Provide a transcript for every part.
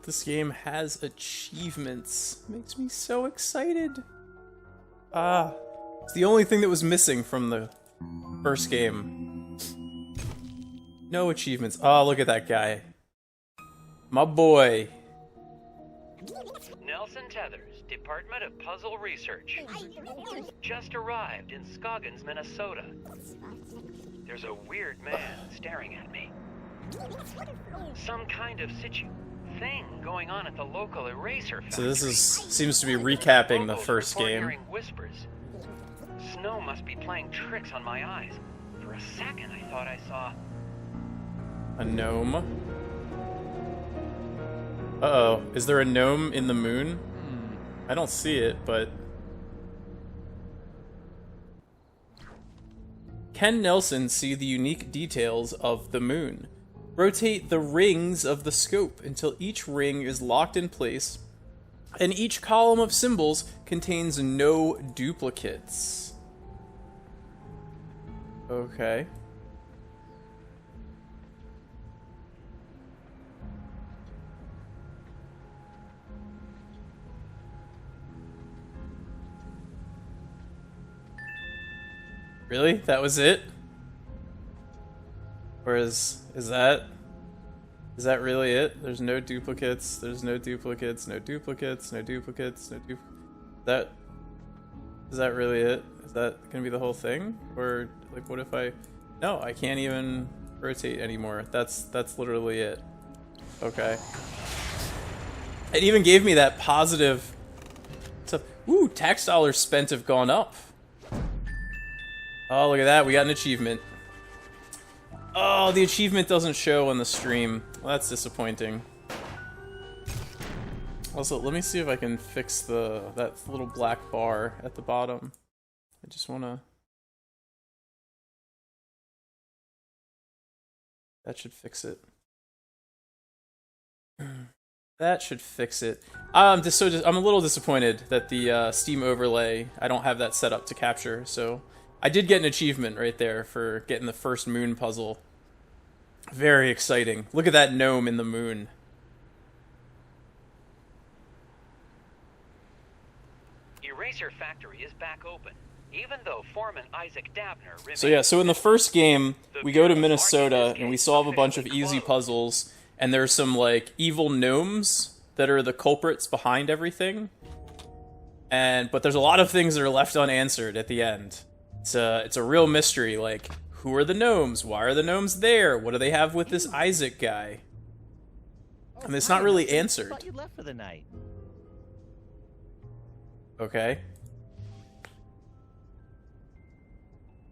This game has achievements. Makes me so excited. Ah, it's the only thing that was missing from the first game. No achievements. Oh, look at that guy. My boy. Nelson Tethers, Department of Puzzle Research. Just arrived in Scoggins, Minnesota. There's a weird man staring at me. Some kind of thing going on at the local eraser factory. So this seems to be recapping the first game. Hearing whispers. Snow must be playing tricks on my eyes. For a second, I thought I saw a gnome. Uh-oh. Is there a gnome in the moon? I don't see it, but... Can Nelson see the unique details of the moon? Rotate the rings of the scope until each ring is locked in place, and each column of symbols contains no duplicates. Okay. Really? That was it? Or is that really it? There's no duplicates, there's no duplicates, no duplicates, no duplicates, no duplicates. Is that really it? Is that gonna be the whole thing? Or, like, what if no, I can't even rotate anymore. That's literally it. Okay. It even gave me that positive stuff. Ooh, tax dollars spent have gone up. Oh, look at that. We got an achievement. Oh, the achievement doesn't show on the stream. Well, that's disappointing. Also, let me see if I can fix that little black bar at the bottom. I just wanna... That should fix it. That should fix it. I'm a little disappointed that the Steam overlay, I don't have that set up to capture, so... I did get an achievement right there for getting the first moon puzzle. Very exciting. Look at that gnome in the moon. Eraser Factory is back open, even though Foreman Isaac Dabner remains. So yeah, so in the first game, we go to Minnesota and we solve a bunch of easy puzzles, and there's some, like, evil gnomes that are the culprits behind everything. But there's a lot of things that are left unanswered at the end. It's a real mystery, like, who are the gnomes? Why are the gnomes there? What do they have with this Isaac guy? And it's not really answered. I thought you left for the night. Okay.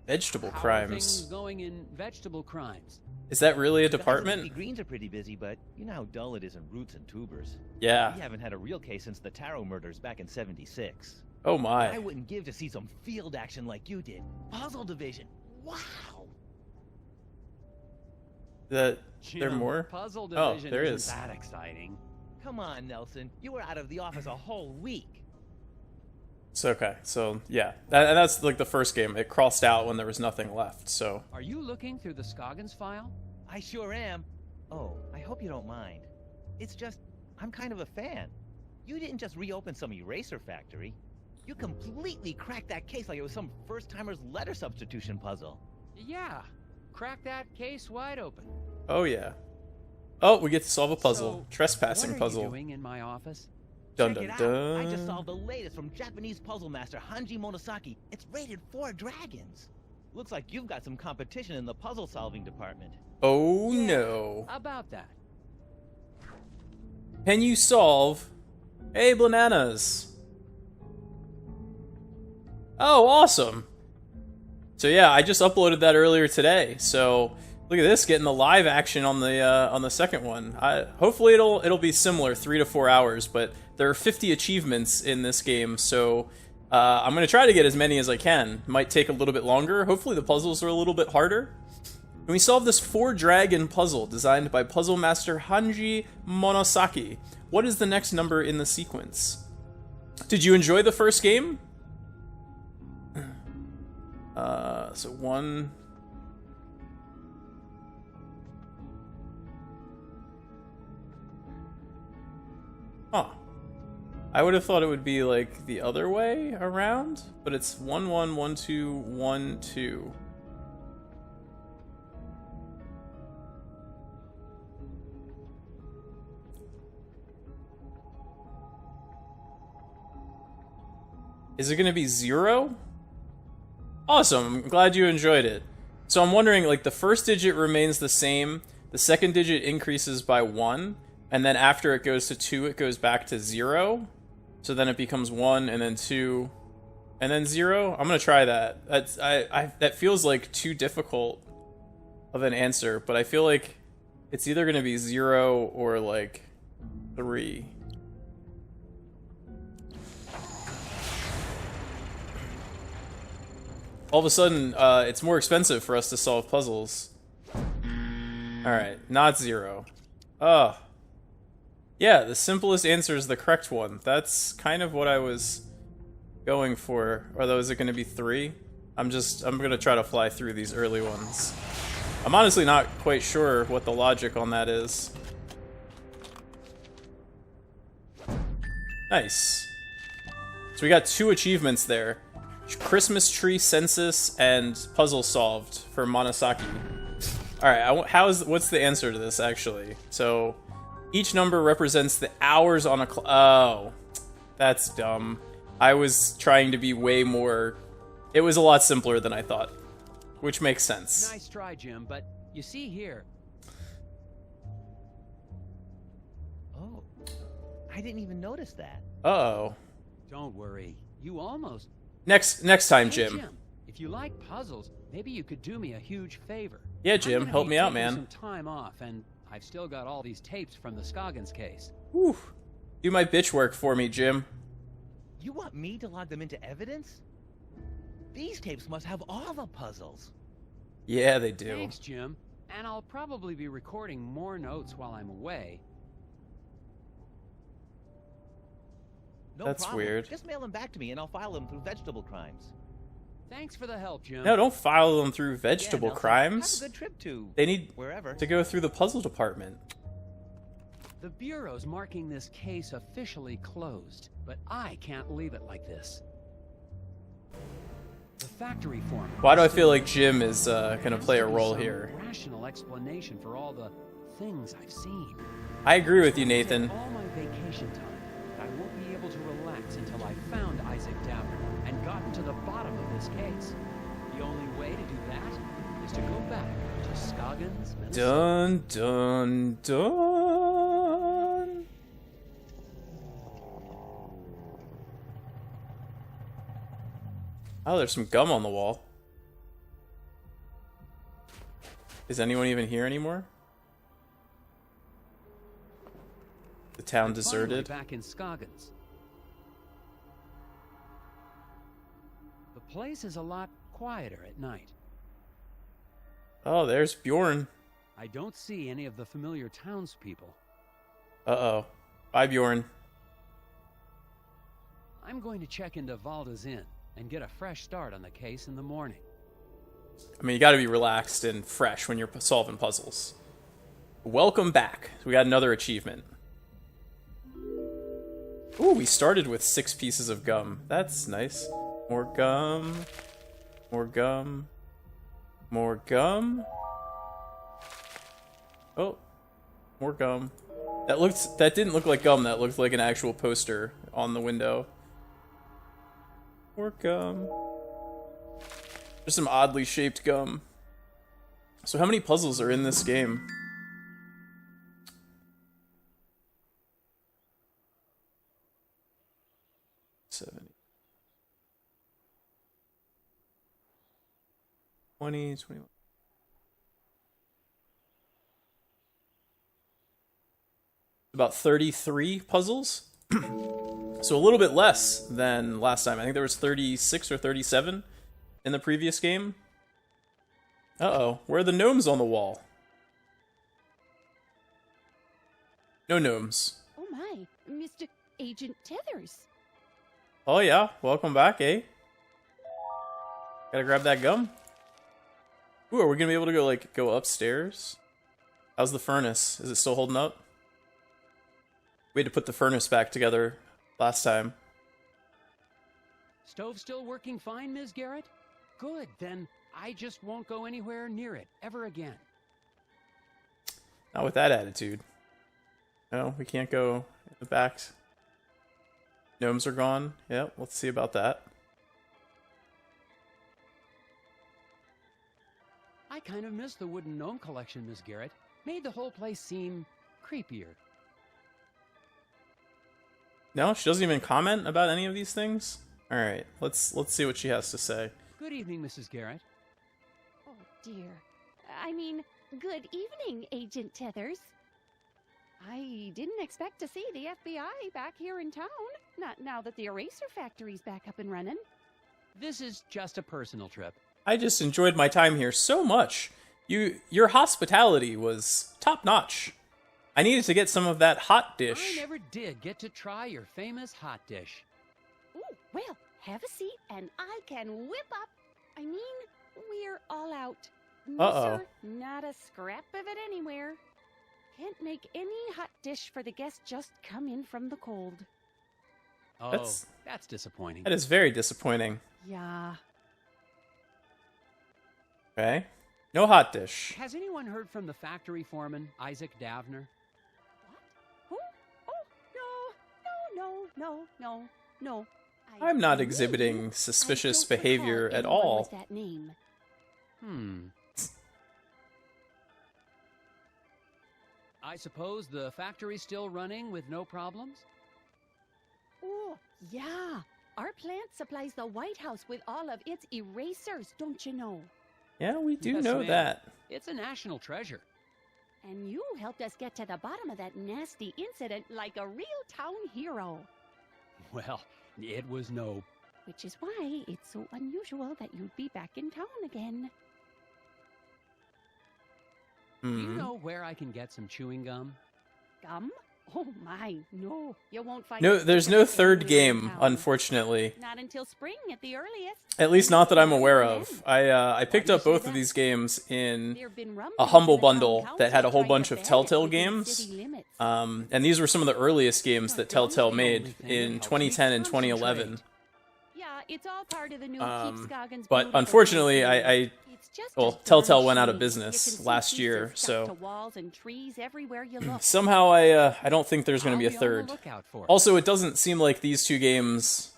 Vegetable crimes. Things going in vegetable crimes. Is that really a The department? greens are pretty busy, but you know how dull it is in roots and tubers. Yeah. We haven't had a real case since the Taro murders back in '76. Oh my. I wouldn't give to see some field action like you did. Puzzle division. Wow. There Jim, more? Puzzle Oh, division there isn't is. that exciting. Come on, Nelson. You were out of the office a whole week. It's okay. So, yeah. That's like the first game. It crossed out when there was nothing left, so... Are you looking through the Scoggins file? I sure am. Oh, I hope you don't mind. It's just, I'm kind of a fan. You didn't just reopen some eraser factory. You completely cracked that case like it was some first-timer's letter substitution puzzle. Yeah. Crack that case wide open. Oh, yeah. Oh, we get to solve a puzzle. So, Trespassing what are puzzle. you doing in my office? Dun Check dun it dun. out. I just solved the latest from Japanese puzzle master Hanji Monosaki. It's rated 4 dragons. Looks like you've got some competition in the puzzle solving department. Oh, Yeah. no. About that. Can you solve... Hey, bananas. Oh, awesome. So yeah, I just uploaded that earlier today. So look at this, getting the live action on the second one. Hopefully it'll be similar, 3 to 4 hours. But there are 50 achievements in this game, so I'm gonna try to get as many as I can. Might take a little bit longer. Hopefully the puzzles are a little bit harder. And we solved this 4-dragon puzzle designed by puzzle master Hanji Monosaki. What is the next number in the sequence? Did you enjoy the first game? So 1... Huh. I would have thought it would be like the other way around, but it's 1 1 1 2 1 2. Is it going to be 0? Awesome. I'm glad you enjoyed it. So I'm wondering, like, the first digit remains the same, the second digit increases by 1, and then after it goes to 2, it goes back to 0. So then it becomes 1, and then 2, and then 0. I'm gonna try that. That feels like too difficult of an answer, but I feel like it's either gonna be 0 or like 3. All of a sudden, it's more expensive for us to solve puzzles. Alright, not 0. Oh. Yeah, the simplest answer is the correct one. That's kind of what I was going for. Although, is it going to be 3? I'm going to try to fly through these early ones. I'm honestly not quite sure what the logic on that is. Nice. So we got 2 achievements there. Christmas tree census and puzzle solved for Monosaki. Alright, what's the answer to this, actually? So, each number represents the hours on a oh, that's dumb. I was trying to be way more... It was a lot simpler than I thought, which makes sense. Nice try, Jim, but you see here... Oh, I didn't even notice that. Uh-oh. Don't worry, you almost... Next time, Hey, Jim. If you like puzzles, maybe you could do me a huge favor. Yeah, Jim, I'm gonna help be me out, taking man. some time off, and I've still got all these tapes from the Scoggins case. Whew. Do my bitch work for me, Jim. You want me to log them into evidence? These tapes must have all the puzzles. Yeah, they do. Thanks, Jim. And I'll probably be recording more notes while I'm away. No That's problem. weird. Just mail them back to me and I'll file them through vegetable crimes. Thanks for the help, Jim. No, don't file them through vegetable Yeah, Nelson, crimes. Have a good trip to They need wherever. to go through the puzzle department. The Bureau's marking this case officially closed, but I can't leave it like this. The factory foreman... Why do I feel like Jim is gonna play a role here? Rational explanation for all the things I've seen. I agree with you, Nathan. All my vacation time, I won't be able to relax until I found Isaac Downer and gotten to the bottom of this case. The only way to do that is to go back to Scoggins, Minnesota. Dun dun dun. Oh, there's some gum on the wall. Is anyone even here anymore? The town deserted. Finally back in Scoggins. The place is a lot quieter at night. Oh, there's Bjorn. I don't see any of the familiar townspeople. Uh-oh. Bye, Bjorn. I'm going to check into Valda's Inn and get a fresh start on the case in the morning. I mean, you gotta be relaxed and fresh when you're solving puzzles. Welcome back. We got another achievement. Ooh, we started with 6 pieces of gum. That's nice. More gum. More gum. More gum. Oh. More gum. That didn't look like gum, that looked like an actual poster on the window. More gum. There's some oddly shaped gum. So how many puzzles are in this game? 70. 20, 21. About 33 puzzles. So a little bit less than last time. I think there was 36 or 37 in the previous game. Uh-oh. Where are the gnomes on the wall? No gnomes. Oh my, Mr. Agent Tethers. Oh yeah, welcome back, eh? Gotta grab that gum. Ooh, are we gonna be able to go upstairs? How's the furnace? Is it still holding up? We had to put the furnace back together last time. Stove still working fine, Ms. Garrett? Good, then I just won't go anywhere near it ever again. Not with that attitude. No, we can't go in the back. Gnomes are gone. Yep, let's see about that. I kind of miss the wooden gnome collection, Ms. Garrett. Made the whole place seem creepier. No, she doesn't even comment about any of these things? Alright, let's see what she has to say. Good evening, Mrs. Garrett. Oh, dear. I mean, good evening, Agent Tethers. I didn't expect to see the FBI back here in town, not now that the eraser factory's back up and running. This is just a personal trip. I just enjoyed my time here so much. Your hospitality was top-notch. I needed to get some of that hot dish. I never did get to try your famous hot dish. Ooh, well, have a seat and I can whip up. I mean, we're all out. No, Uh-oh. sir, not a scrap of it anywhere. Can't make any hot dish for the guests just come in from the cold. Oh, That's- that's disappointing. That is very disappointing. Yeah. Okay. No hot dish. Has anyone heard from the factory foreman, Isaac Davner? What? Who? Oh, no. I'm not I exhibiting really- suspicious I don't behavior recall at anyone all. with that name. I suppose the factory's still running with no problems? Oh, yeah. Our plant supplies the White House with all of its erasers, don't you know? Yeah, we do Yes, know ma'am. that. It's a national treasure. And you helped us get to the bottom of that nasty incident like a real town hero. Well, it was no... Which is why it's so unusual that you'd be back in town again. Do you Mhm. know where I can get some chewing gum? Gum? Oh my, no. You won't find No, it there's no anywhere third in game, town. unfortunately. Not until spring at the earliest. At least not that I'm aware Then. of. I picked do you up say both of that? these games in There've been rumblings a humble in the town bundle that had a council whole trying bunch to of ban it Telltale within games. city limits. And these were some of the earliest games that Telltale made in Helps me 2010 and concentrate. 2011. Yeah, it's all part of the new Um, Keep Scoggins but beautiful unfortunately, campaign. It's just a well, darn Telltale went out of shame. business You can see last pieces year, stuck so to walls and trees everywhere you look. somehow I don't think there's going to I'll be a on the third. lookout for it. Also, it doesn't seem like these two games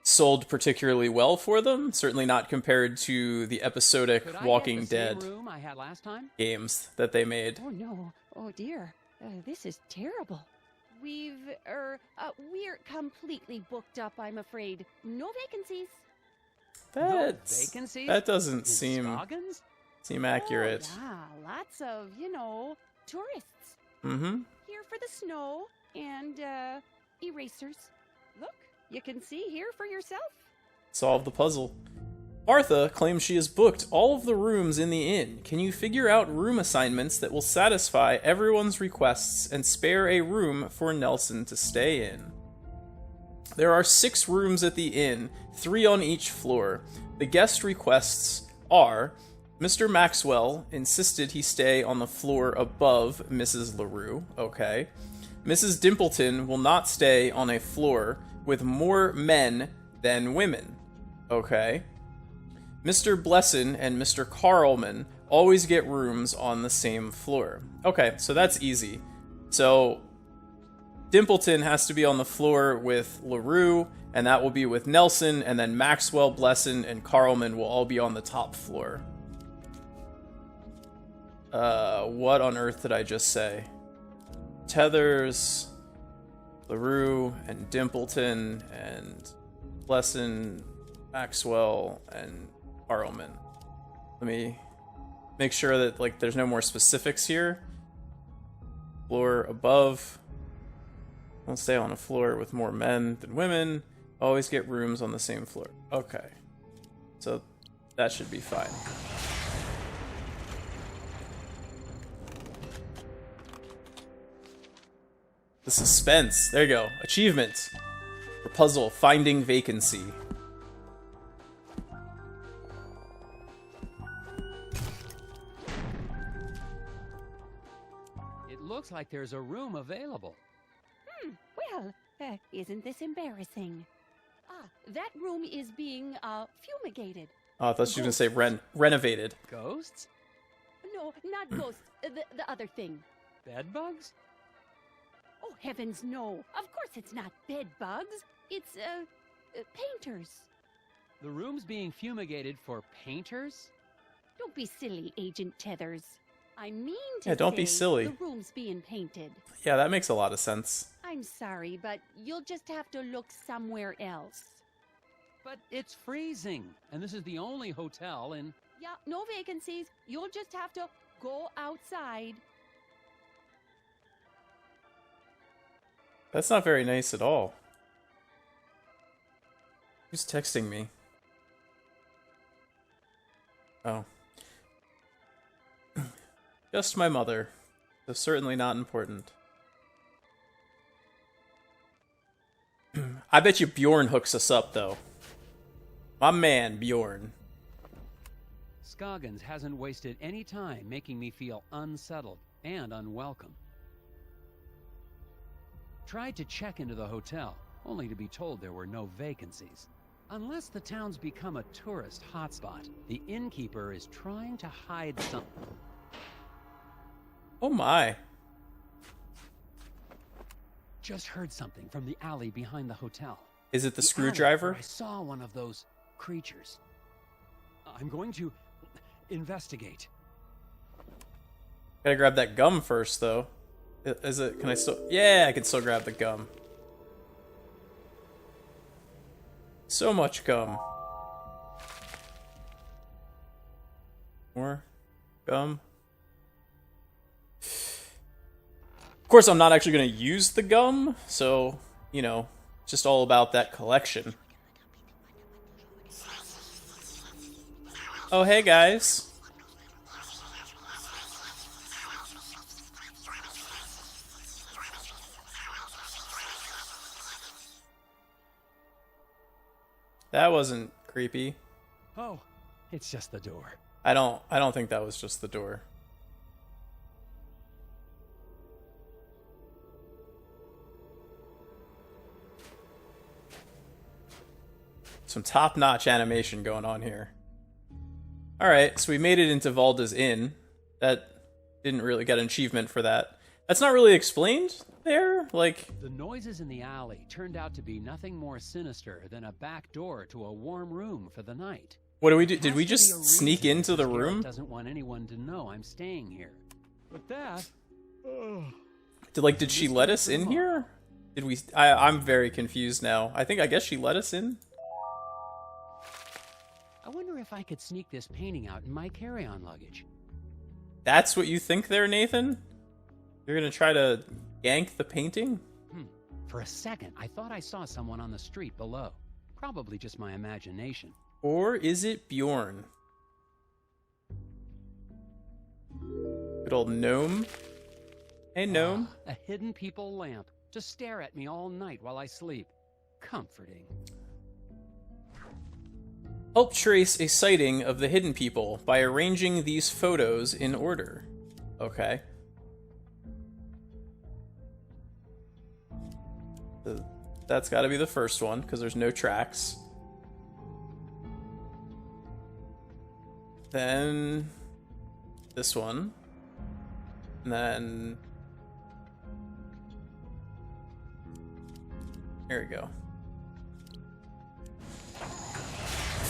sold particularly well for them. Certainly not compared to the episodic Could I Walking get the Dead same room I had last time? games that they made. Oh no! Oh dear! This is terrible. We're completely booked up. I'm afraid. No vacancies. No That's, vacancies? that doesn't In seem Scoggins? accurate. Oh, yeah, lots of tourists Mm-hmm. here for the snow and erasers. Look, you can see here for yourself. Solve the puzzle. Martha claims she has booked all of the rooms in the inn. Can you figure out room assignments that will satisfy everyone's requests and spare a room for Nelson to stay in? There are 6 rooms at the inn, 3 on each floor. The guest requests are: Mr. Maxwell insisted he stay on the floor above Mrs. LaRue. Okay. Mrs. Dimpleton will not stay on a floor with more men than women. Okay. Mr. Blesson and Mr. Carlman always get rooms on the same floor. Okay, so that's easy. So Dimpleton has to be on the floor with LaRue, and that will be with Nelson, and then Maxwell, Blesson, and Carlman will all be on the top floor. What on earth did I just say? Tethers, LaRue, and Dimpleton, and Blesson, Maxwell, and Carlman. Let me make sure that there's no more specifics here. Floor above. Won't stay on a floor with more men than women. Always get rooms on the same floor. Okay. So that should be fine. The suspense. There you go. Achievement. For puzzle, finding vacancy. It looks like there's a room available. Isn't this embarrassing? Ah, that room is being, fumigated. Oh, I thought she was gonna say renovated. Ghosts? No, not ghosts. The other thing. Bed bugs? Oh, heavens, no. Of course it's not bed bugs. It's, painters. The room's being fumigated for painters? Don't be silly, Agent Tethers. I mean to Yeah, don't be say silly. The room's being painted. Yeah, that makes a lot of sense. I'm sorry, but you'll just have to look somewhere else. But it's freezing, and this is the only hotel in... Yeah, no vacancies. You'll just have to go outside. That's not very nice at all. Who's texting me? Oh. Just my mother. So certainly not important. I bet you Bjorn hooks us up, though. My man, Bjorn. Scoggins hasn't wasted any time making me feel unsettled and unwelcome. Tried to check into the hotel, only to be told there were no vacancies. Unless the town's become a tourist hotspot, the innkeeper is trying to hide something. Oh my. Just heard something from the alley behind the hotel. Is it the alley screwdriver? where I saw one of those creatures. I'm going to investigate. Gotta grab that gum first, though. Is it? Can I still? Yeah, I can still grab the gum. So much gum. More gum. Of course, I'm not actually going to use the gum, so, you know, just all about that collection. Oh, hey, guys. That wasn't creepy. Oh, it's just the door. I don't think that was just the door. Some top-notch animation going on here. Alright, so we made it into Valda's Inn. That didn't really get an achievement for that. That's not really explained there? Like... The noises in the alley turned out to be nothing more sinister than a back door to a warm room for the night. What do we do? Did Has we to just be a sneak reason into the Garrett room? Doesn't want anyone to know I'm staying here. But that... Did she let us in here? Did we... I'm very confused now. I guess she let us in? I wonder if I could sneak this painting out in my carry-on luggage. That's what you think there, Nathan? You're gonna try to yank the painting? For a second, I thought I saw someone on the street below. Probably just my imagination. Or is it Bjorn? Good old gnome. Hey, gnome. A hidden people lamp to stare at me all night while I sleep. Comforting. Help trace a sighting of the hidden people by arranging these photos in order. Okay. That's got to be the first one, because there's no tracks. Then... this one. And then... here we go.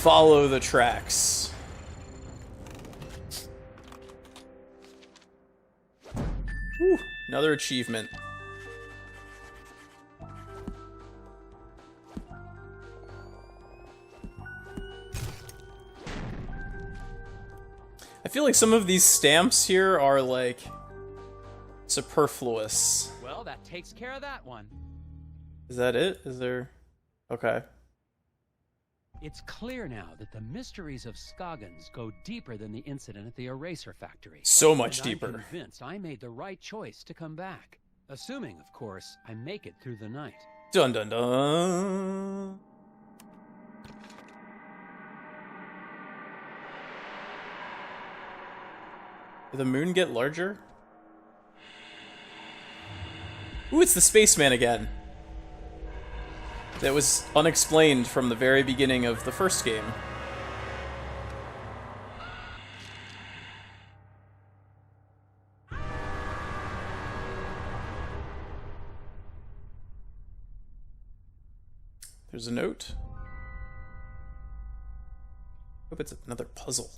Follow the tracks. Whew, another achievement. I feel like some of these stamps here are like superfluous. Well, that takes care of that one. Is that it? Is there... okay. It's clear now that the mysteries of Scoggins go deeper than the incident at the eraser factory. So much And deeper. I'm convinced I made the right choice to come back. Assuming, of course, I make it through the night. Dun dun dun. Did the moon get larger? Ooh, it's the spaceman again. that was unexplained from the very beginning of the first game. There's a note. Hope it's another puzzle.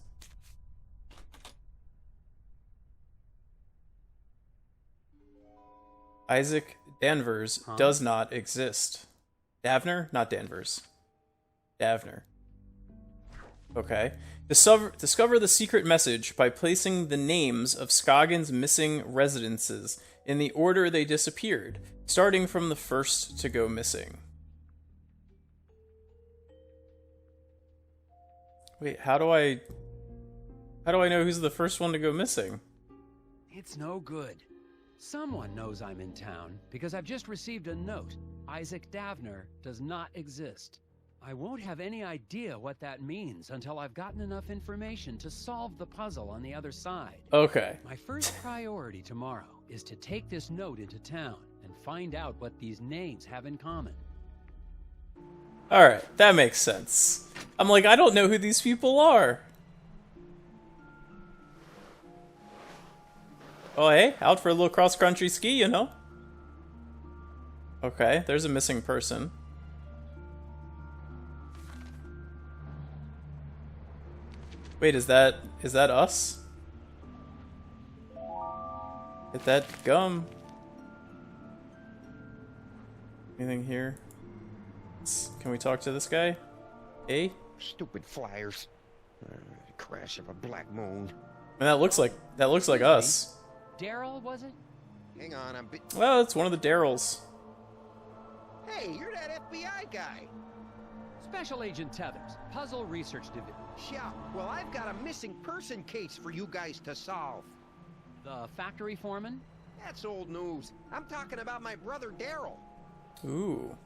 Isaac Danvers does not exist. Davner? Not Danvers. Davner. Okay. Discover the secret message by placing the names of Scoggins' missing residences in the order they disappeared, starting from the first to go missing. Wait, how do I know who's the first one to go missing? It's no good. Someone knows I'm in town because I've just received a note. Isaac Davner does not exist. I won't have any idea what that means until I've gotten enough information to solve the puzzle on the other side. Okay. My first priority tomorrow is to take this note into town and find out what these names have in common. Alright, that makes sense. I'm like, I don't know who these people are. Oh, hey, out for a little cross-country ski, you know? Okay, there's a missing person. Wait, is that us? Get that gum. Anything here? Can we talk to this guy? Hey? Stupid flyers. Crash of a black moon. And that looks like us. Daryl, was it? Hang on, Well, it's one of the Daryls. Hey, you're that FBI guy. Special Agent Tethers, Puzzle Research Division. Yeah, well, I've got a missing person case for you guys to solve. The factory foreman? That's old news. I'm talking about my brother Daryl. Ooh.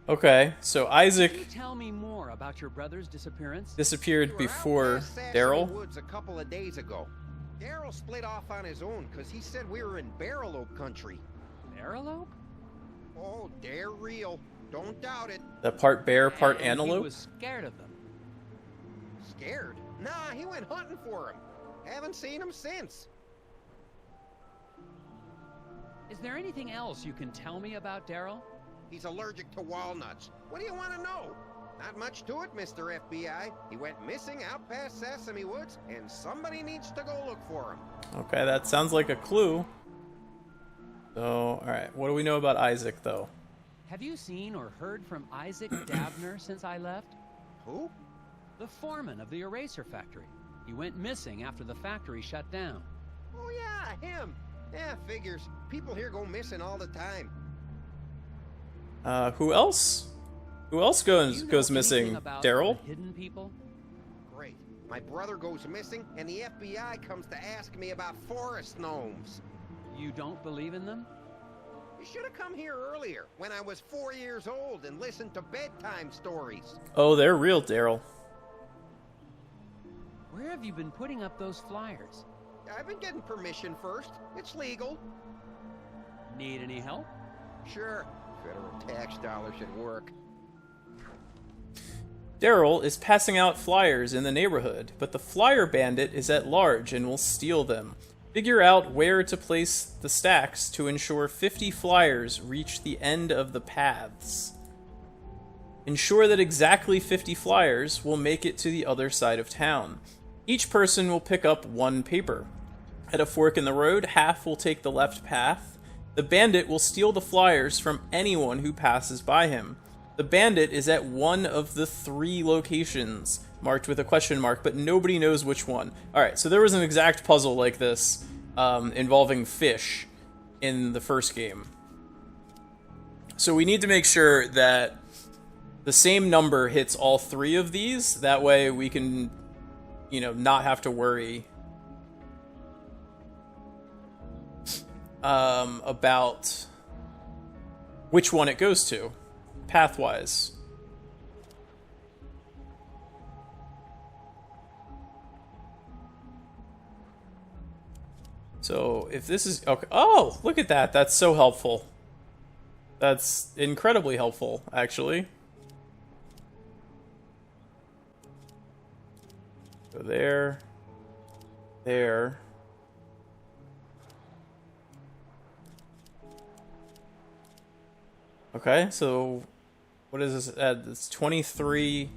Okay, so Isaac Can you tell me more about your brother's disappearance? disappeared We were out before past Sasson Daryl. Woods a couple of days ago. Daryl split off on his own because he said we were in Barrel Oak country. Barrel Oak? Oh, they're real. Don't doubt it. The part bear, part And He antelope. was scared of them. Scared? Nah, he went hunting for him. Haven't seen him since. Is there anything else you can tell me about Daryl? He's allergic to walnuts. What do you want to know? Not much to it, Mr. FBI. He went missing out past Sesame Woods, and somebody needs to go look for him. Okay, that sounds like a clue. So, alright, what do we know about Isaac, though? Have you seen or heard from Isaac Davner since I left? Who? The foreman of the eraser factory. He went missing after the factory shut down. Oh, yeah, him. Yeah, figures. People here go missing all the time. Who else? Who else Do you know goes anything missing? about Daryl? the hidden people? Great. My brother goes missing, and the FBI comes to ask me about forest gnomes. You don't believe in them? You should have come here earlier, when I was 4 years old, and listened to bedtime stories. Oh, they're real, Daryl. Where have you been putting up those flyers? I've been getting permission first. It's legal. Need any help? Sure. Federal tax dollars should work. Daryl is passing out flyers in the neighborhood, but the flyer bandit is at large and will steal them. Figure out where to place the stacks to ensure 50 flyers reach the end of the paths. Ensure that exactly 50 flyers will make it to the other side of town. Each person will pick up one paper. At a fork in the road, half will take the left path. The bandit will steal the flyers from anyone who passes by him. The bandit is at one of the 3 locations marked with a question mark, but nobody knows which one. Alright, so there was an exact puzzle like this involving fish in the first game. So we need to make sure that the same number hits all 3 of these. That way we can, not have to worry about which one it goes to, pathwise. So if this is okay, oh, look at that! That's so helpful. That's incredibly helpful, actually. Go there. There. Okay, so what is this? It's 23,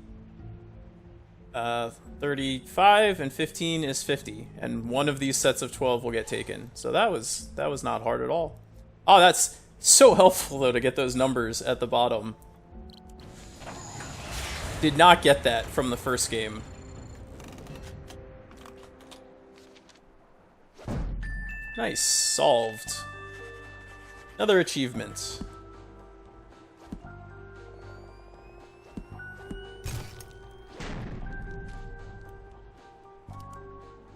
35, and 15 is 50, and one of these sets of 12 will get taken. So that was not hard at all. Oh, that's so helpful though to get those numbers at the bottom. Did not get that from the first game. Nice, solved. Another achievement.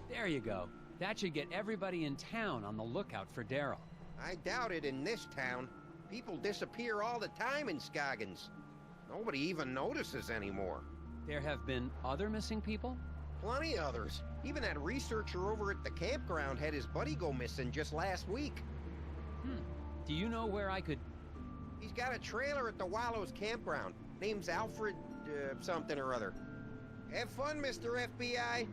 There you go. That should get everybody in town on the lookout for Daryl. I doubt it in this town. People disappear all the time in Scoggins. Nobody even notices anymore. There have been other missing people? Plenty others. Even that researcher over at the campground had his buddy go missing just last week. Do you know where I could... He's got a trailer at the Wallows campground. Name's Alfred, something or other. Have fun, Mr. FBI.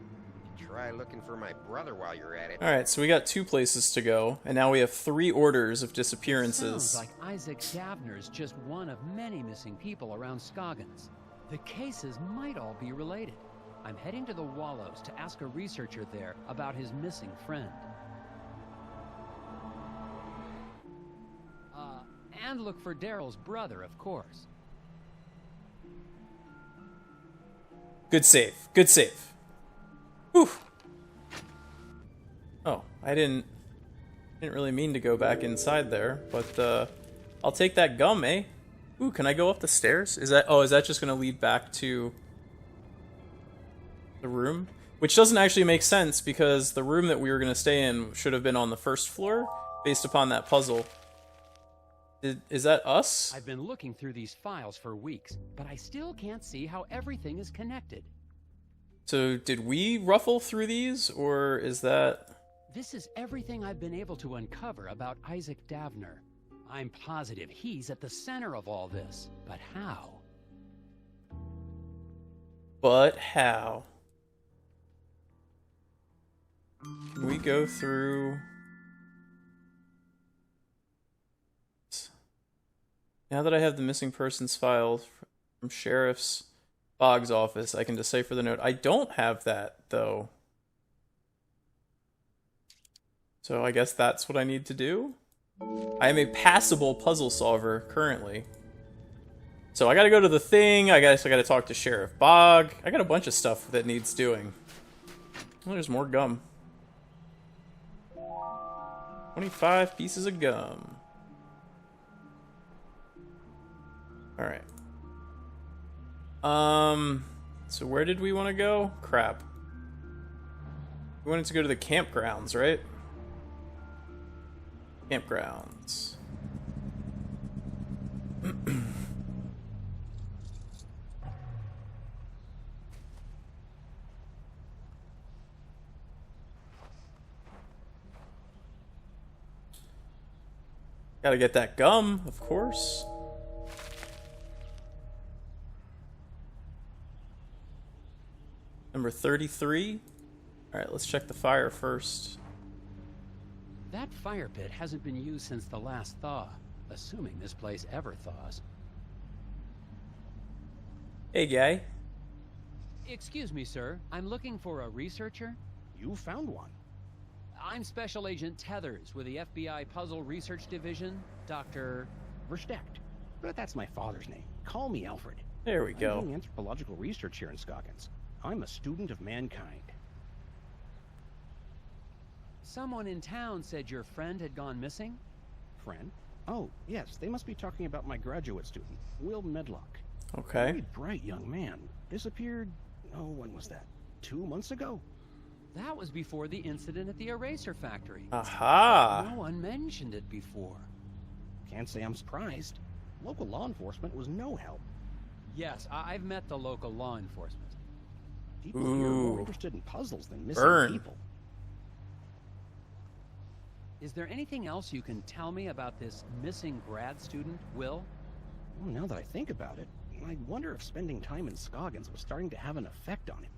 Try looking for my brother while you're at it. Alright, so we got 2 places to go, and now we have 3 orders of disappearances. Sounds like Isaac Davner's just one of many missing people around Scoggins. The cases might all be related. I'm heading to the Wallows to ask a researcher there about his missing friend. And look for Daryl's brother, of course. Good save. Good save. Whew. Oh, I didn't really mean to go back inside there, but I'll take that gum, eh? Ooh, can I go up the stairs? Is that just gonna lead back to the room? Which doesn't actually make sense because the room that we were gonna stay in should have been on the first floor based upon that puzzle. Is that us? I've been looking through these files for weeks, but I still can't see how everything is connected. So did we ruffle through these, or is that... This is everything I've been able to uncover about Isaac Davner. I'm positive he's at the center of all this, but how? But how? Can we go through... Now that I have the missing persons file from Sheriff's Boggs' office, I can decipher the note. I don't have that, though. So I guess that's what I need to do? I am a passable puzzle solver, currently. So I gotta go to the thing, I guess I gotta talk to Sheriff Bogg. I got a bunch of stuff that needs doing. Oh, there's more gum. 25 pieces of gum. Alright. So where did we want to go? Crap. We wanted to go to the campgrounds, right? Campgrounds. Gotta get that gum, of course. Number 33. Alright, let's check the fire first. That fire pit hasn't been used since the last thaw, assuming this place ever thaws. Hey, guy. Excuse me, sir. I'm looking for a researcher. You found one. I'm Special Agent Tethers with the FBI Puzzle Research Division, Dr. Versteckt. But that's my father's name. Call me Alfred. There we I'm go. doing anthropological research here in Scoggins. I'm a student of mankind. Someone in town said your friend had gone missing? Friend? Oh, yes, they must be talking about my graduate student, Will Medlock. Okay. Very bright young man. Disappeared, when was that? 2 months ago? That was before the incident at the eraser factory. Aha! No one mentioned it before. Can't say I'm surprised. Local law enforcement was no help. Yes, I've met the local law enforcement. People here are Ooh. more interested in puzzles than missing Burn. people. Is there anything else you can tell me about this missing grad student, Will? Well, now that I think about it, I wonder if spending time in Scoggins was starting to have an effect on him.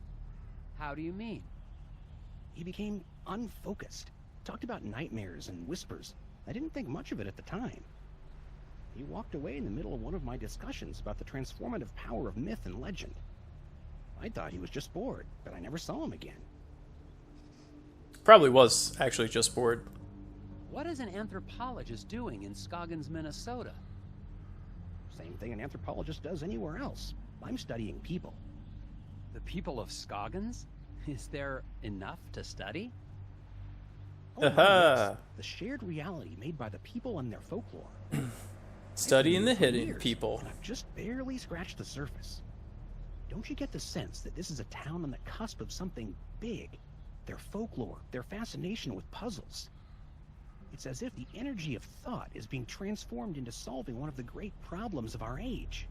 How do you mean? He became unfocused. Talked about nightmares and whispers. I didn't think much of it at the time. He walked away in the middle of one of my discussions about the transformative power of myth and legend. I thought he was just bored, but I never saw him again. Probably was actually just bored. What is an anthropologist doing in Scoggins, Minnesota? Same thing an anthropologist does anywhere else. I'm studying people. The people of Scoggins? Is there enough to study? Oh, Aha. yes. The shared reality made by the people and their folklore. Studying the I've been here for hidden years, people. and I've just barely scratched the surface. Don't you get the sense that this is a town on the cusp of something big? Their folklore, their fascination with puzzles. It's as if the energy of thought is being transformed into solving one of the great problems of our age.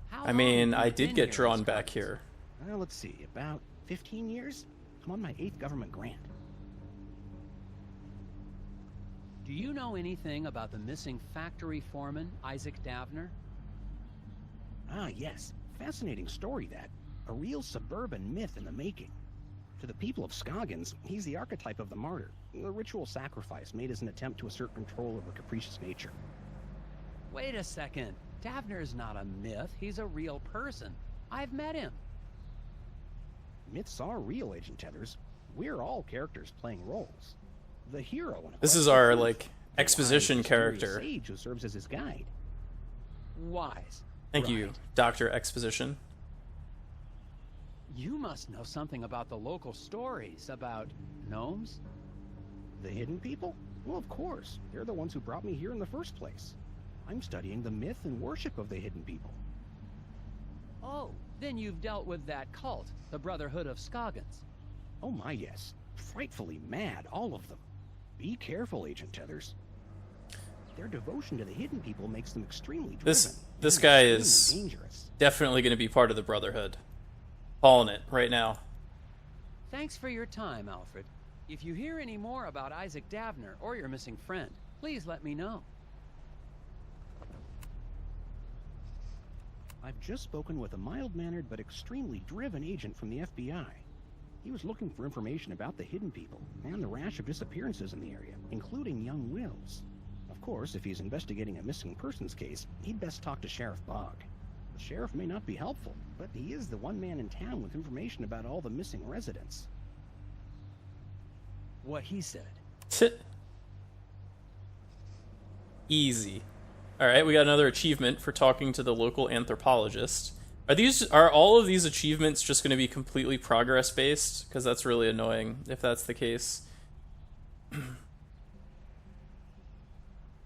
How I mean, long have I you did been get here drawn in back Scoggins? here. Well, let's see, about 15 years? I'm on my 8th government grant. Do you know anything about the missing factory foreman, Isaac Davner? Ah, yes. Fascinating story, that. A real suburban myth in the making. To the people of Scoggins, he's the archetype of the martyr, a ritual sacrifice made as an attempt to assert control over capricious nature. Wait a second. Davner's not a myth. He's a real person. I've met him. Myths are real, Agent Tethers. We're all characters playing roles. The hero in a This quest is for our, truth, like, the wise, exposition mysterious character. sage who serves as his guide. Wise. Thank you, Right. Dr. Exposition. You must know something about the local stories about gnomes? The hidden people? Well, of course. They're the ones who brought me here in the first place. I'm studying the myth and worship of the hidden people. Oh, then you've dealt with that cult, the Brotherhood of Scoggins. Oh my, yes. Frightfully mad, all of them. Be careful, Agent Tethers. Their devotion to the hidden people makes them extremely driven. This and guy extremely is dangerous. definitely going to be part of the Brotherhood. Calling it right now. Thanks for your time, Alfred. If you hear any more about Isaac Davner or your missing friend, please let me know. I've just spoken with a mild-mannered but extremely driven agent from the FBI. He was looking for information about the hidden people and the rash of disappearances in the area, including young Will's. Of course, if he's investigating a missing persons case, he'd best talk to Sheriff Bogg. The sheriff may not be helpful, but he is the one man in town with information about all the missing residents. What he said. Easy. Alright, we got another achievement for talking to the local anthropologist. Are all of these achievements just going to be completely progress based? Because that's really annoying if that's the case.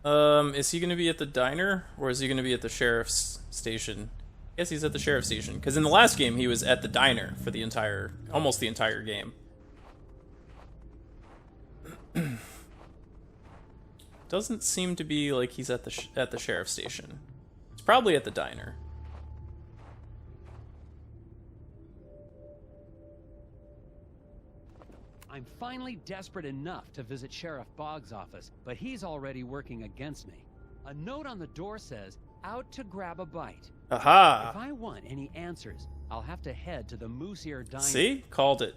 Is he going to be at the diner or is he going to be at the sheriff's station? I guess he's at the sheriff's station because in the last game he was at the diner for almost the entire game. Doesn't seem to be like he's at the sheriff's station. It's probably at the diner. I'm finally desperate enough to visit Sheriff Boggs' office, but he's already working against me. A note on the door says, "Out to grab a bite." Aha! If I want any answers, I'll have to head to the Moose Ear Diner. See? Called it.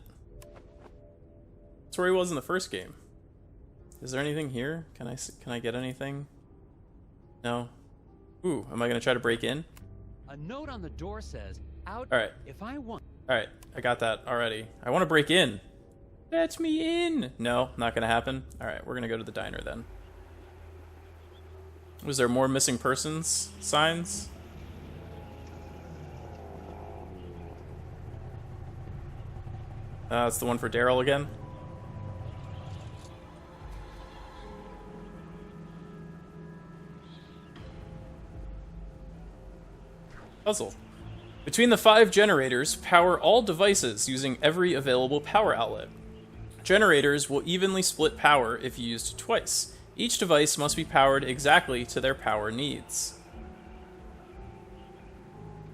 That's where he was in the first game. Is there anything here? Can I get anything? No. Ooh, am I gonna try to break in? A note on the door says, "Out." All right. If I want. All right, I got that already. I want to break in. Let me in. No, not gonna happen. All right, we're gonna go to the diner then. Was there more missing persons signs? It's the one for Daryl again. Puzzle. Between the 5 generators, power all devices using every available power outlet. Generators will evenly split power if used twice. Each device must be powered exactly to their power needs.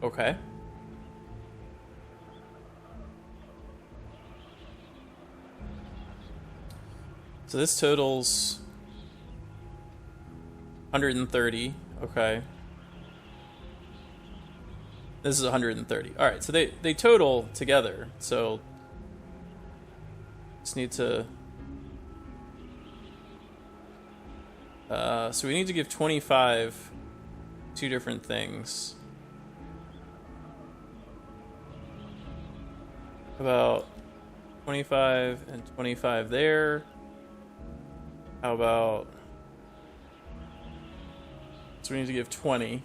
Okay. So this totals 130. Okay. This is 130. All right, so they total together. So just need to so we need to give 25 two different things. About 25 and 25 there. How about, so we need to give 20.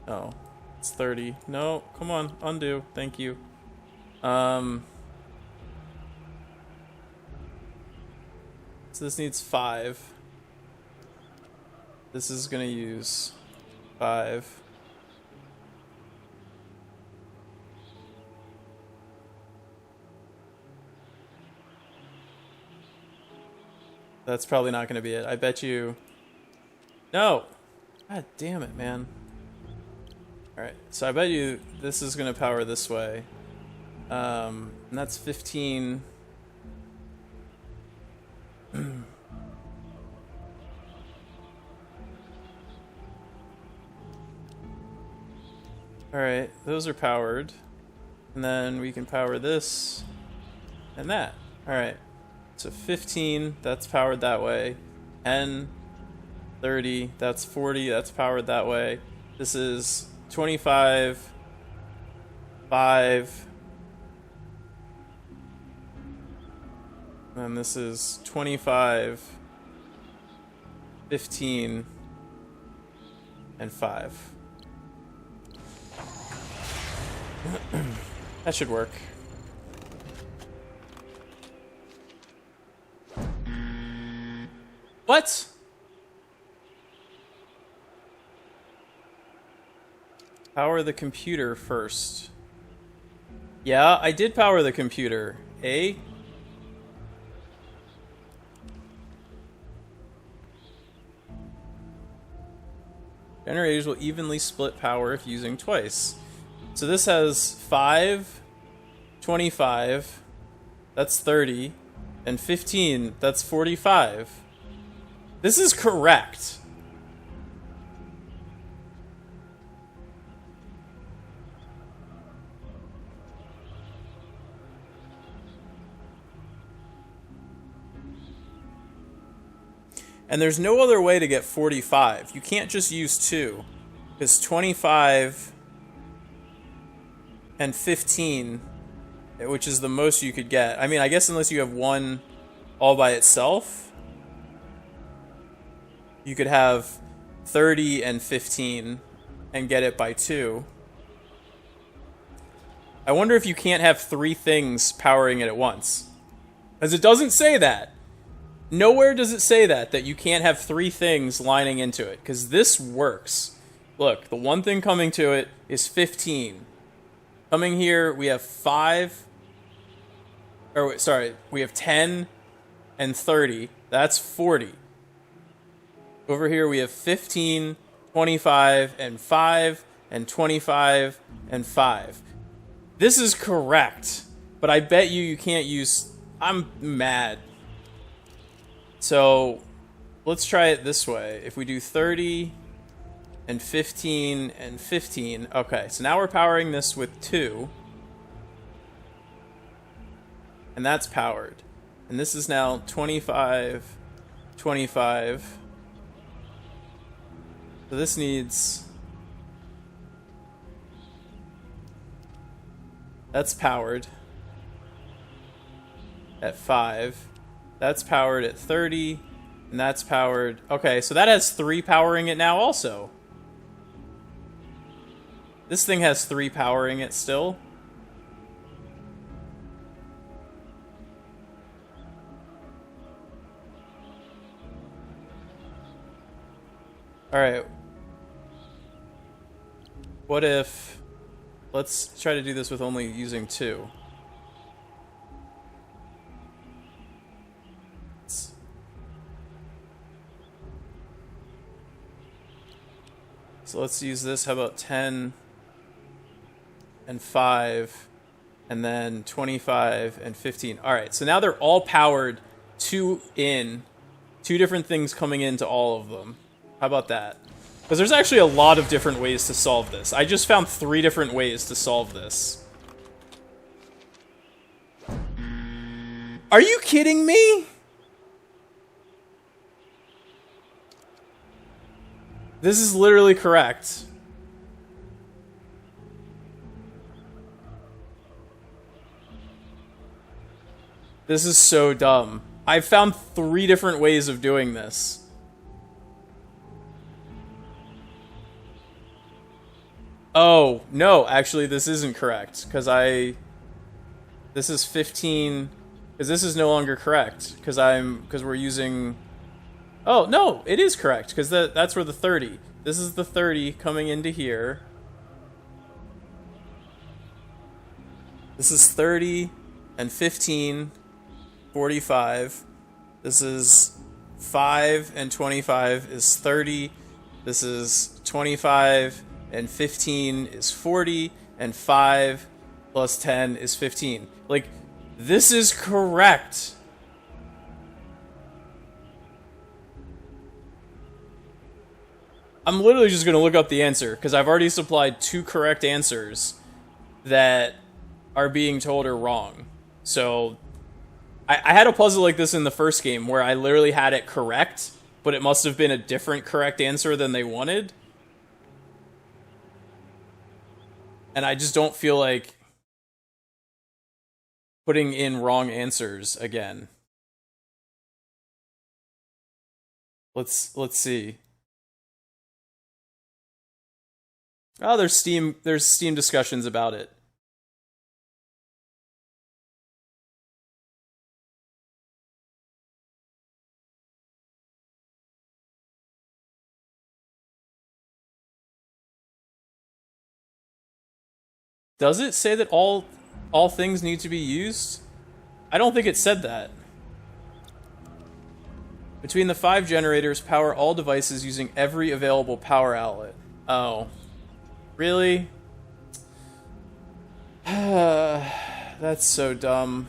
Oh, it's 30. No, come on, undo. Thank you. So this needs 5. This is gonna use 5. That's probably not gonna be it. I bet you. No! God damn it, man. Alright, so I bet you this is gonna power this way. And that's 15. Alright, those are powered. And then we can power this and that. Alright, so 15, that's powered that way. 10, 30, that's 40, that's powered that way. This is 25, 5, and this is 25, 15, and 5. That should work. What? Power the computer first. Yeah, I did power the computer. Eh? Generators will evenly split power if using twice. So this has 5, 25, that's 30, and 15, that's 45. This is correct. And there's no other way to get 45. You can't just use 2. Because 25 and 15, which is the most you could get. I mean, I guess unless you have one all by itself, you could have 30 and 15 and get it by 2. I wonder if you can't have 3 things powering it at once. Because it doesn't say that. Nowhere does it say that you can't have 3 things lining into it. Because this works. Look, the one thing coming to it is 15. Coming here, we have 5. Or, sorry, we have 10 and 30. That's 40. Over here, we have 15, 25, and 5, and 25, and 5. This is correct. But I bet you can't use... I'm mad. So, let's try it this way. If we do 30... and 15 and 15. Okay, so now we're powering this with 2. And that's powered. And this is now 25, 25. So this needs... That's powered at 5. That's powered at 30. And that's powered... Okay, so that has 3 powering it now also. This thing has 3 powering it still. Alright. What if... Let's try to do this with only using 2. So let's use this. How about 10... and 5, and then 25 and 15. All right, so now they're all powered, two different things coming into all of them. How about that? Because there's actually a lot of different ways to solve this. I just found 3 different ways to solve this. Are you kidding me? This is literally correct. This is so dumb. I found 3 different ways of doing this. Oh, no, actually this isn't correct, because this is 15, because this is no longer correct, because we're using, oh, no, it is correct, because that's where the 30, this is the 30 coming into here. This is 30 and 15, 45. This is 5 and 25 is 30. This is 25 and 15 is 40, and 5 plus 10 is 15. Like, this is correct. I'm literally just going to look up the answer, because I've already supplied 2 correct answers that are being told are wrong. So, I had a puzzle like this in the first game, where I literally had it correct, but it must have been a different correct answer than they wanted. And I just don't feel like putting in wrong answers again. Let's see. Oh, there's Steam discussions about it. Does it say that all things need to be used? I don't think it said that. Between the 5 generators, power all devices using every available power outlet. Oh. Really? That's so dumb.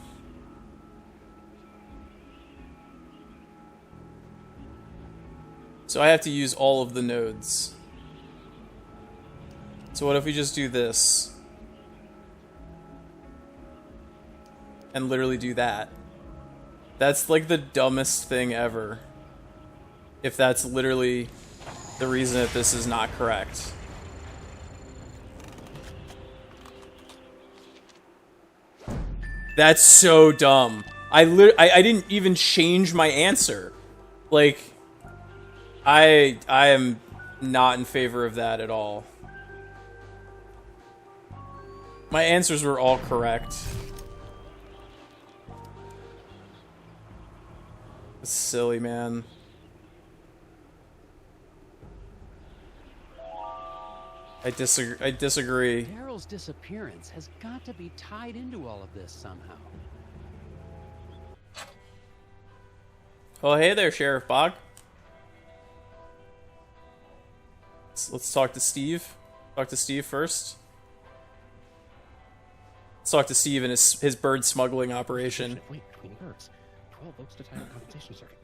So I have to use all of the nodes. So what if we just do this? And literally do that. That's like the dumbest thing ever. If that's literally the reason that this is not correct. That's so dumb. I didn't even change my answer. Like, I am not in favor of that at all. My answers were all correct. It's silly, man. I disagree. Daryl's disappearance has got to be tied into all of this somehow. Oh, hey there, Sheriff Bog. Let's talk to Steve. Talk to Steve first. Let's talk to Steve and his bird smuggling operation. Wait, between birds. 12 votes to tie the compensation circuit.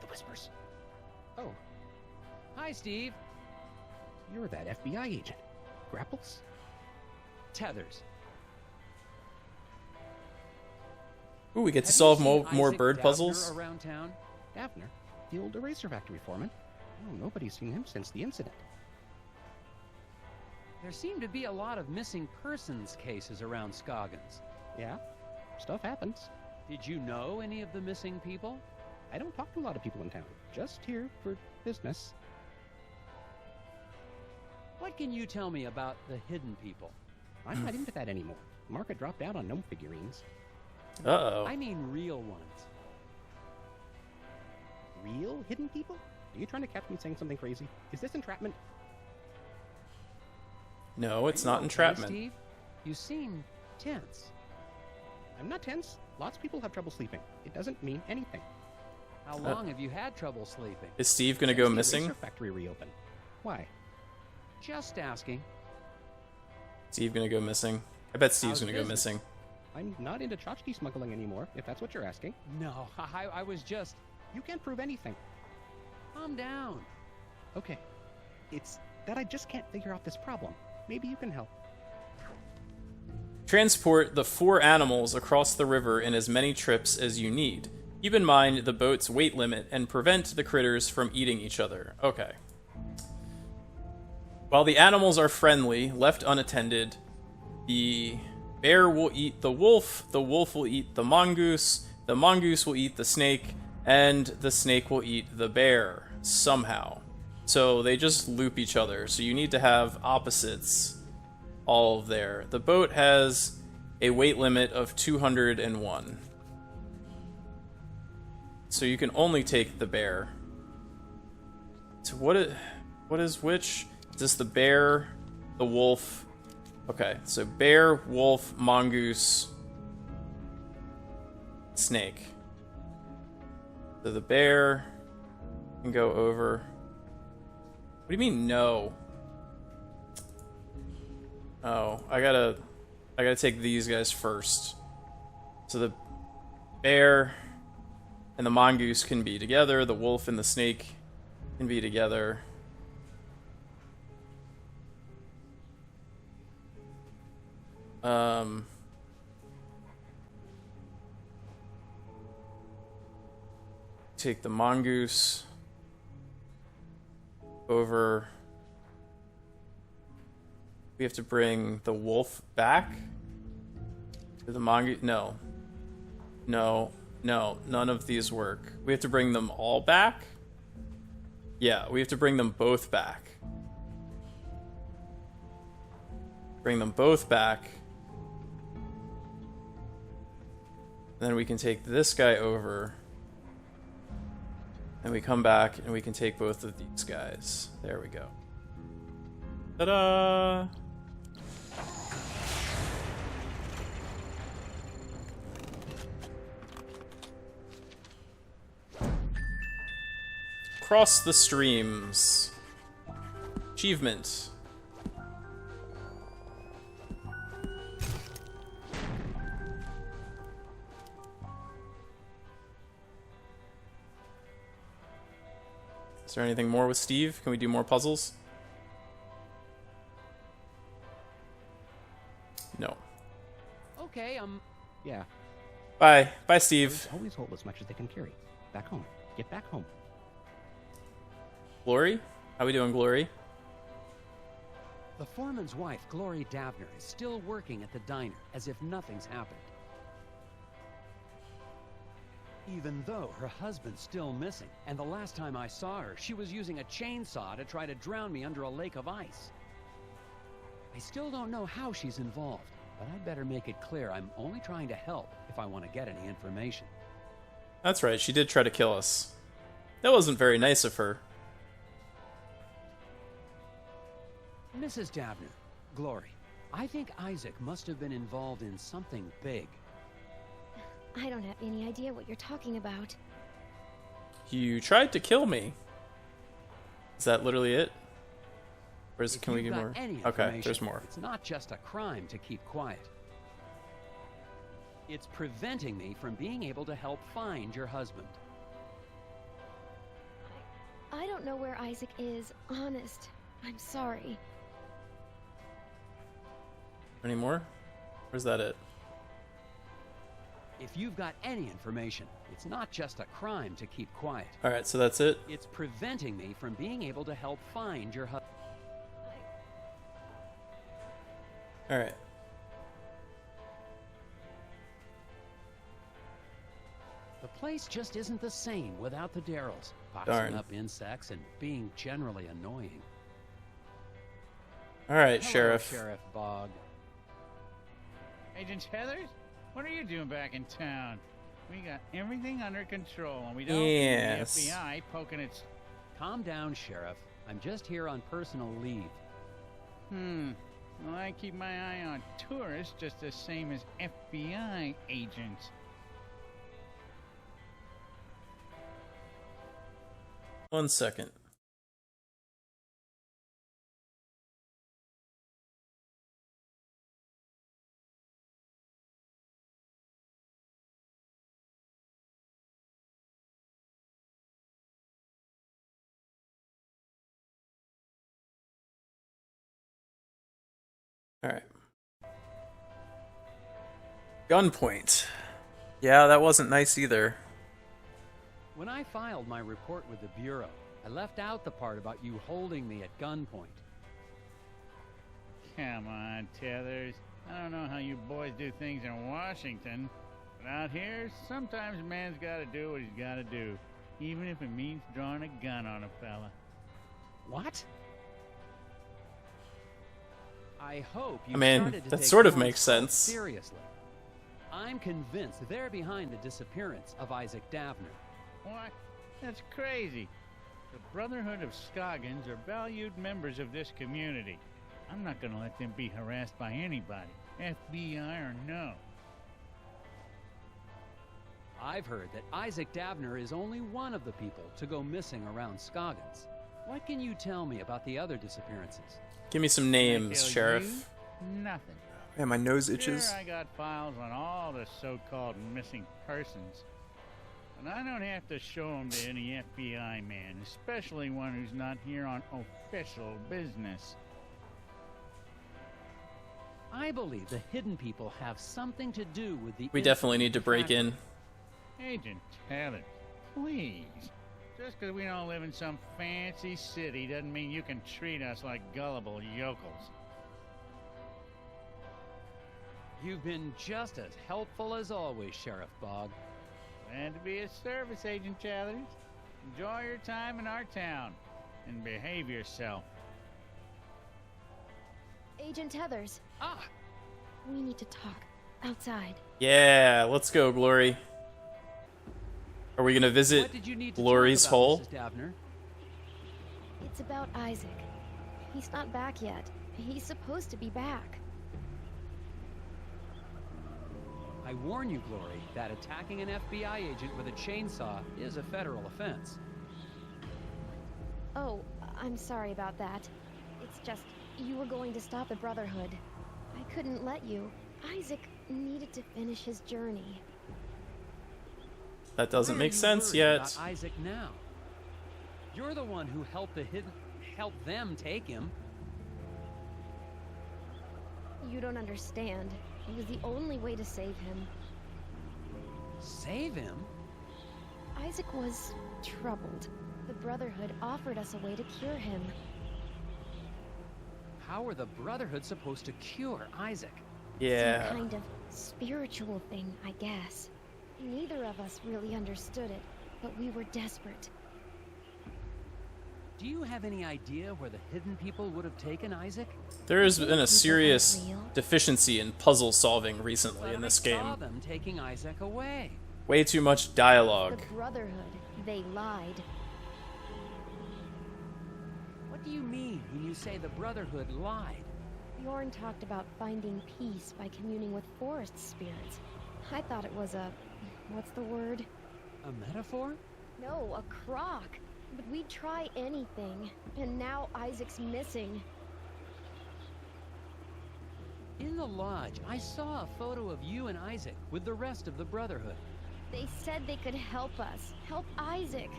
The whispers. Oh. Hi, Steve. You're that FBI agent. Grapples? Tethers. Ooh, we get to Have solve you seen more Isaac bird Davner puzzles. around town? Davner, the old eraser factory foreman. Oh, nobody's seen him since the incident. There seem to be a lot of missing persons cases around Scoggins. Yeah, stuff happens. Did you know any of the missing people? I don't talk to a lot of people in town. Just here for business. What can you tell me about the hidden people? I'm not into that anymore. Market dropped out on gnome figurines. Uh-oh. I mean real ones. Real hidden people? Are you trying to catch me saying something crazy? Is this entrapment? No, it's not Okay, entrapment. Steve, you seem tense. I'm not tense. Lots of people have trouble sleeping. It doesn't mean anything. How long have you had trouble sleeping? Is Steve gonna go Since the missing? eraser factory reopened. Why? Just asking. Steve gonna go missing? I bet Steve's How's gonna go business? missing. I'm not into tchotchke smuggling anymore, if that's what you're asking. No, I was just... You can't prove anything. Calm down. Okay. It's that I just can't figure out this problem. Maybe you can help. Transport the 4 animals across the river in as many trips as you need. Keep in mind the boat's weight limit and prevent the critters from eating each other. Okay. While the animals are friendly, left unattended, the bear will eat the wolf will eat the mongoose will eat the snake, and the snake will eat the bear, somehow. So they just loop each other, so you need to have opposites all there. The boat has a weight limit of 201. So you can only take the bear. So what is which? Is this the bear, the wolf? Okay, so bear, wolf, mongoose, snake. So the bear can go over. What do you mean no? Oh, I gotta take these guys first. So the bear and the mongoose can be together. The wolf and the snake can be together. Take the mongoose over. We have to bring the wolf back to the mongoose. No, none of these work. We have to bring them all back. Yeah, we have to bring them both back. Bring them both back. Then we can take this guy over. And we come back and we can take both of these guys. There we go. Ta-da! Cross the streams. Achievement. Is there anything more with Steve? Can we do more puzzles? No. Okay, Yeah. Bye. Bye, Steve. Always hold as much as they can carry. Back home. Get back home. Glory? How we doing, Glory? The foreman's wife, Glory Davner, is still working at the diner as if nothing's happened. Even though her husband's still missing, and the last time I saw her, she was using a chainsaw to try to drown me under a lake of ice. I still don't know how she's involved, but I'd better make it clear I'm only trying to help if I want to get any information. That's right, she did try to kill us. That wasn't very nice of her. Mrs. Davner, Glory, I think Isaac must have been involved in something big. I don't have any idea what you're talking about. You tried to kill me. Is that literally it? Or is, If can we you've get got more? any Okay, information, there's more. It's not just a crime to keep quiet. It's preventing me from being able to help find your husband. I don't know where Isaac is, honest. I'm sorry. Any more? Or is that it? If you've got any information, it's not just a crime to keep quiet. Alright, so that's it? It's preventing me from being able to help find your husband. Alright. The place just isn't the same without the Darrells, Darn. boxing up insects and being generally annoying. Alright, Hello, Sheriff. Sheriff Bog. Agent Tethers? What are you doing back in town? We got everything under control, and we don't Yes. need the FBI poking its... Calm down, Sheriff. I'm just here on personal leave. Well, I keep my eye on tourists just the same as FBI agents. One second. Alright. Gunpoint. Yeah, that wasn't nice either. When I filed my report with the Bureau, I left out the part about you holding me at gunpoint. Come on, Tethers. I don't know how you boys do things in Washington, but out here, sometimes a man's gotta do what he's gotta do, even if it means drawing a gun on a fella. What? I hope you I mean, started to that take sort of Lawrence makes sense. seriously. I'm convinced they're behind the disappearance of Isaac Davner. What? That's crazy. The Brotherhood of Scoggins are valued members of this community. I'm not gonna let them be harassed by anybody, FBI or no. I've heard that Isaac Davner is only one of the people to go missing around Scoggins. What can you tell me about the other disappearances? Give me some I names, tell Sheriff. you, nothing. Man, my nose itches. Sure, I got files on all the so-called missing persons, but I don't have to show them to any FBI man, especially one who's not here on official business. I believe the hidden people have something to do with the... We definitely need to break in. Agent Tethers, please. Just because we don't live in some fancy city doesn't mean you can treat us like gullible yokels. You've been just as helpful as always, Sheriff Bogg. Glad to be of service, Agent Tethers. Enjoy your time in our town, and behave yourself. Agent Tethers, Ah! we need to talk. Outside. Yeah, let's go, Glory. Are we gonna visit What did you need to Glory's talk about, hole? Mrs. Davner? It's about Isaac. He's not back yet. He's supposed to be back. I warn you, Glory, that attacking an FBI agent with a chainsaw is a federal offense. Oh, I'm sorry about that. It's just, you were going to stop the Brotherhood. I couldn't let you. Isaac needed to finish his journey. That doesn't Why are make you sense worried yet. about Isaac now. You're the one who helped them take him. You don't understand. It was the only way to save him. Save him? Isaac was troubled. The Brotherhood offered us a way to cure him. How are the Brotherhood supposed to cure Isaac? Yeah. Some kind of spiritual thing, I guess. Neither of us really understood it, but we were desperate. Do you have any idea where the hidden people would have taken Isaac? There has been a People serious aren't real. deficiency in puzzle solving recently But in this I saw game. them taking Isaac away. Way too much dialogue. The Brotherhood, they lied. What do you mean when you say the Brotherhood lied? Bjorn talked about finding peace by communing with forest spirits. I thought it was a... what's the word? A metaphor? No, a crock. But we'd try anything. And now Isaac's missing. In the lodge, I saw a photo of you and Isaac with the rest of the Brotherhood. They said they could help us. Help Isaac.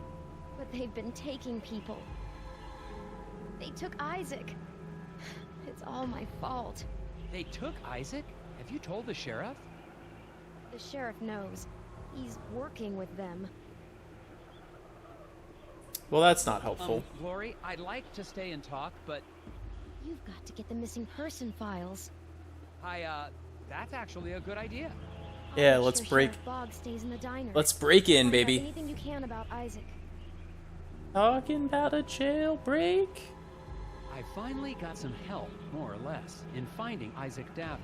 But they've been taking people. They took Isaac. It's all my fault. They took Isaac? Have you told the sheriff? The sheriff knows. He's working with them. Well, that's not helpful. Glory, I'd like to stay and talk, but You've got to get the missing person files. that's actually a good idea. I'll Yeah, make let's sure break- Sheriff Bogg stays in the diner. Let's break in, Find out baby. anything you can about Isaac. Talking about a jailbreak. I finally got some help, more or less, in finding Isaac Davner.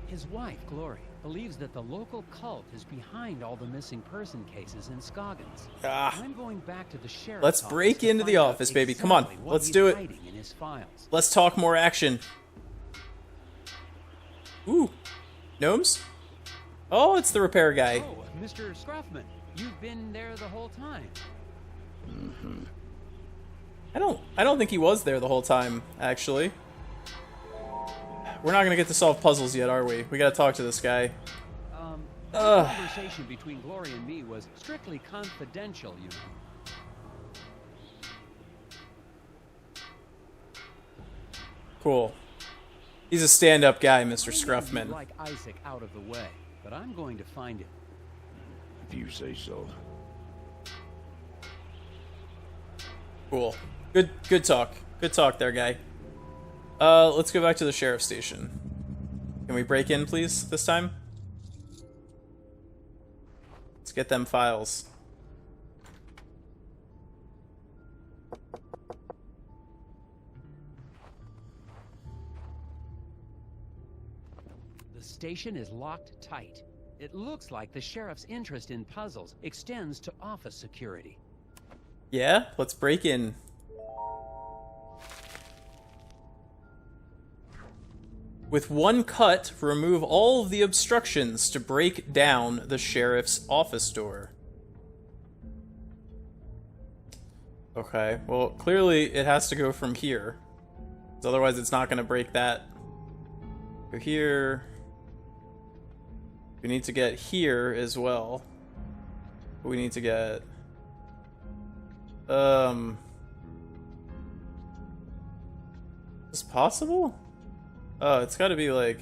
His wife, Glory, believes that the local cult is behind all the missing person cases in Scoggins. Ah. I'm going back to the sheriff's Let's office break to into the find out office, baby. Come on, exactly what let's he's do it. hiding in his files. Let's talk more action. Ooh. Gnomes? Oh, it's the repair guy. Oh, Mr. Scruffman, you've been there the whole time. I don't think he was there the whole time, actually. We're not gonna get to solve puzzles yet, are we? We gotta talk to this guy. That Ugh. conversation between Glory and me was strictly confidential, you know. Cool. He's a stand-up guy, Mr. Maybe Scruffman. you'd like Isaac out of the way, but I'm going to find him. If you say so. Cool. Good talk. Good talk there, guy. Let's go back to the sheriff's station. Can we break in, please, this time? Let's get them files. The station is locked tight. It looks like the sheriff's interest in puzzles extends to office security. Yeah, let's break in. With one cut, remove all of the obstructions to break down the sheriff's office door. Okay, well, clearly it has to go from here. 'Cause otherwise it's not going to break that. Go here. We need to get here as well. We need to get... Is this possible? Oh, it's gotta be like...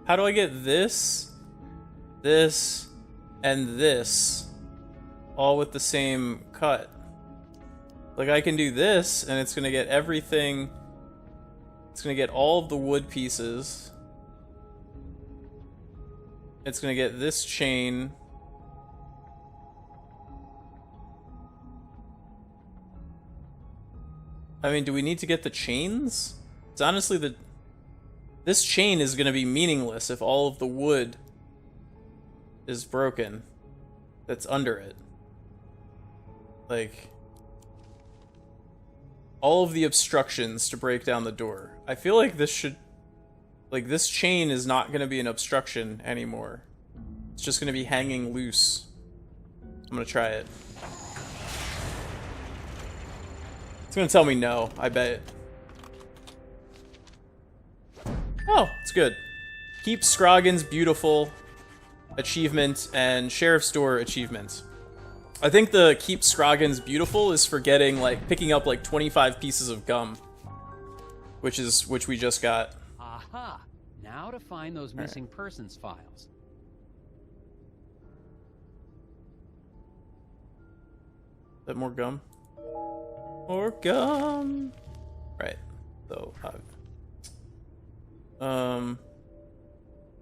How do I get this, this, and this all with the same cut? Like, I can do this, and it's gonna get everything... It's gonna get all of the wood pieces. It's gonna get this chain. I mean, do we need to get the chains? It's honestly this chain is gonna be meaningless if all of the wood is broken that's under it. Like, all of the obstructions to break down the door. I feel like this should... Like, this chain is not going to be an obstruction anymore. It's just going to be hanging loose. I'm going to try it. It's going to tell me no, I bet. Oh, it's good. Keep Scoggins beautiful achievement and Sheriff's Door achievement. I think the Keep Scoggins beautiful is for getting, like, picking up, like, 25 pieces of gum. Which we just got. Aha! Now to find those missing persons files. Is that more gum? More gum! Right. So,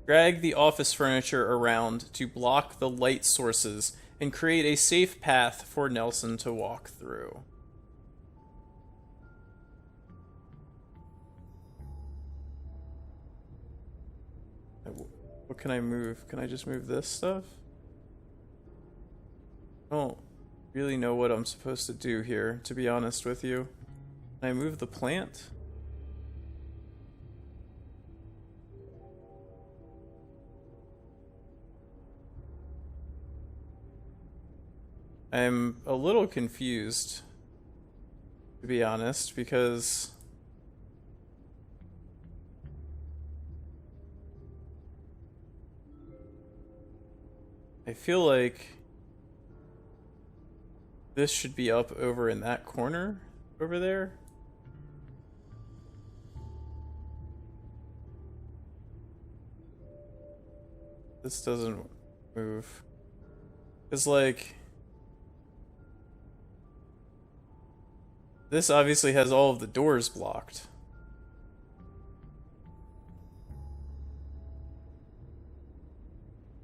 drag the office furniture around to block the light sources and create a safe path for Nelson to walk through. What can I move? Can I just move this stuff? I don't really know what I'm supposed to do here, to be honest with you. Can I move the plant? I'm a little confused, to be honest, because... I feel like this should be up over in that corner over there. This doesn't move. It's like... This obviously has all of the doors blocked.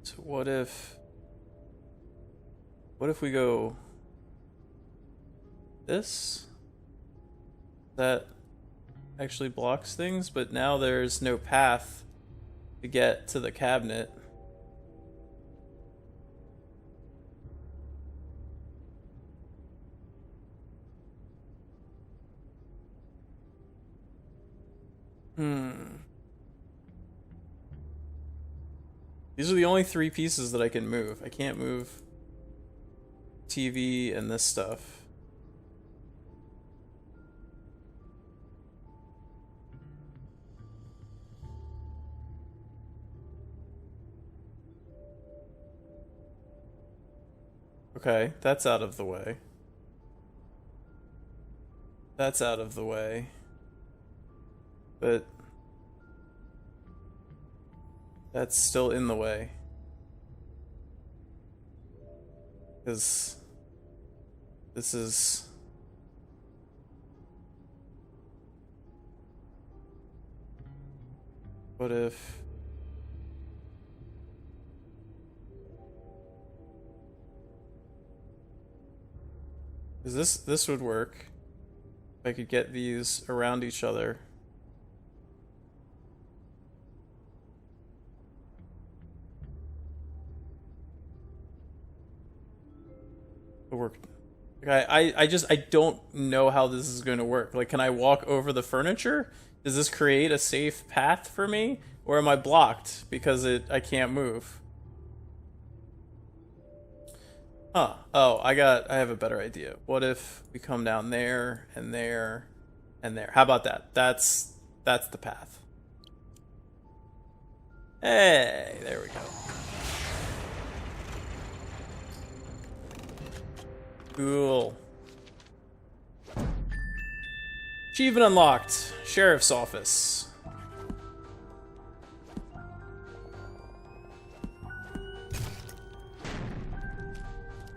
So what if we go this? That actually blocks things, but now there's no path to get to the cabinet. These are the only three pieces that I can move. I can't move TV and this stuff. Okay, that's out of the way. That's out of the way. But that's still in the way. Because this is... What if... Because this would work. If I could get these around each other. It worked. I don't know how this is going to work. Like, can I walk over the furniture? Does this create a safe path for me? Or am I blocked because I can't move? Huh. Oh, I have a better idea. What if we come down there and there and there? How about that? That's the path. Hey, there we go. Cool. Achievement unlocked. Sheriff's office.